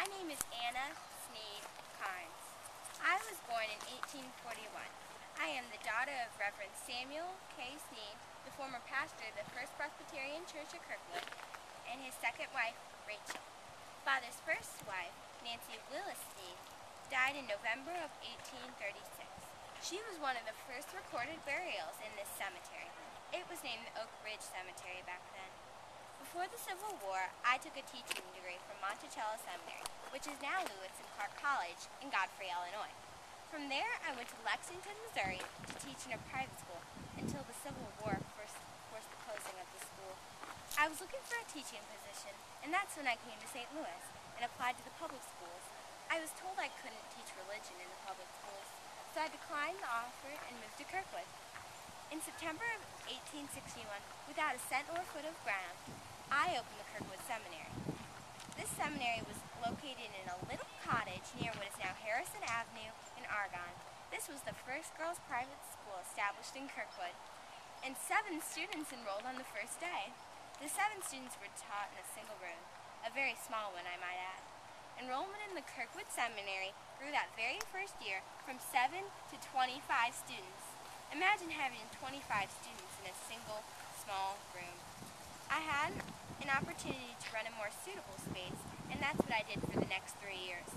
My name is Anna Sneed Cairns. I was born in 1841. I am the daughter of Reverend Samuel K. Sneed, the former pastor of the First Presbyterian Church of Kirkwood, and his second wife, Rachel. Father's first wife, Nancy Willis Sneed, died in November of 1836. She was one of the first recorded burials in this cemetery. It was named the Oak Ridge Cemetery back then. Before the Civil War, I took a teaching degree from Monticello Seminary, which is now Lewis and Clark College in Godfrey, Illinois. From there, I went to Lexington, Missouri to teach in a private school until the Civil War forced the closing of the school. I was looking for a teaching position, and that's when I came to St. Louis and applied to the public schools. I was told I couldn't teach religion in the public schools, so I declined the offer and moved to Kirkwood. In September of 1861, without a cent or a foot of ground, I opened the Kirkwood Seminary. This seminary was located in a little cottage near what is now Harrison Avenue in Argonne. This was the first girls' private school established in Kirkwood, and 7 students enrolled on the first day. The 7 students were taught in a single room, a very small one, I might add. Enrollment in the Kirkwood Seminary grew that very first year from 7 to 25 students. Imagine having 25 students in a single, small room. I had an opportunity to run a more suitable space, and that's what I did for the next 3 years.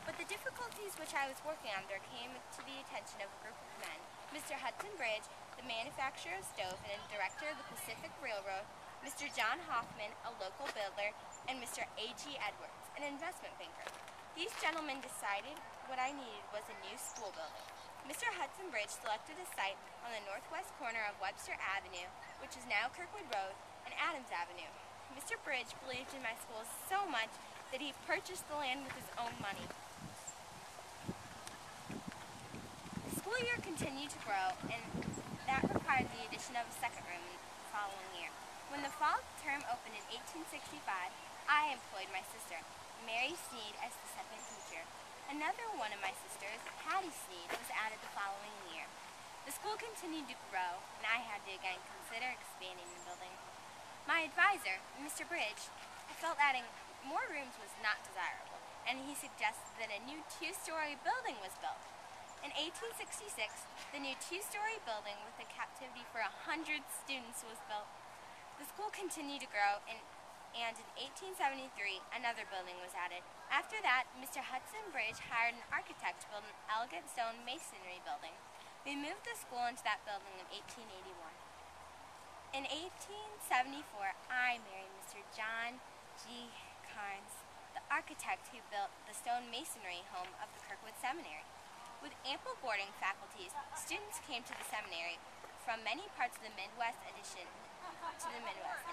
But the difficulties which I was working under came to the attention of a group of men. Mr. Hudson Bridge, the manufacturer of stove and director of the Pacific Railroad, Mr. John Hoffman, a local builder, and Mr. A.G. Edwards, an investment banker. These gentlemen decided what I needed was a new school building. Mr. Hudson Bridge selected a site on the northwest corner of Webster Avenue, which is now Kirkwood Road, and Adams Avenue. Mr. Bridge believed in my school so much that he purchased the land with his own money. The school year continued to grow, and that required the addition of a second room in the following year. When the fall term opened in 1865, I employed my sister, Mary Sneed, as the second teacher. Another one of my sisters, Hattie Sneed, was added the following year. The school continued to grow, and I had to again consider expanding the building. My advisor, Mr. Bridge, felt adding more rooms was not desirable, and he suggested that a new 2-story building was built. In 1866, the new 2-story building with a capacity for 100 students was built. The school continued to grow, and in 1873, another building was added. After that, Mr. Hudson Bridge hired an architect to build an elegant stone masonry building. We moved the school into that building in 1881. In 1874, I married Mr. John G. Cairns, the architect who built the stone masonry home of the Kirkwood Seminary. With ample boarding faculties, students came to the seminary from many parts of the Midwest in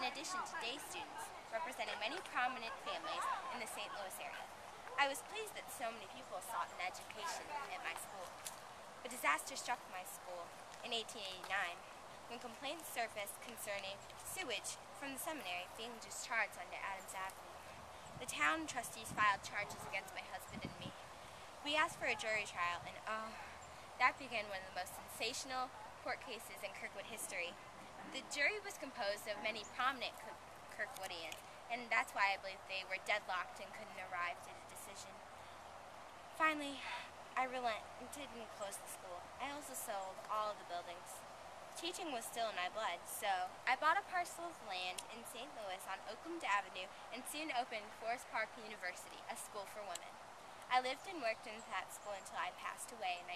addition to day students, representing many prominent families in the St. Louis area. I was pleased that so many people sought an education at my school. A disaster struck my school in 1889 when complaints surfaced concerning sewage from the seminary being discharged onto Adams Avenue. The town trustees filed charges against my husband and me. We asked for a jury trial, and that began one of the most sensational court cases in Kirkwood history. The jury was composed of many prominent Kirkwoodians, and that's why I believe they were deadlocked and couldn't arrive at a decision. Finally, I relented and closed the school. I also sold all of the buildings. Teaching was still in my blood, so I bought a parcel of land in St. Louis on Oakland Avenue and soon opened Forest Park University, a school for women. I lived and worked in that school until I passed away in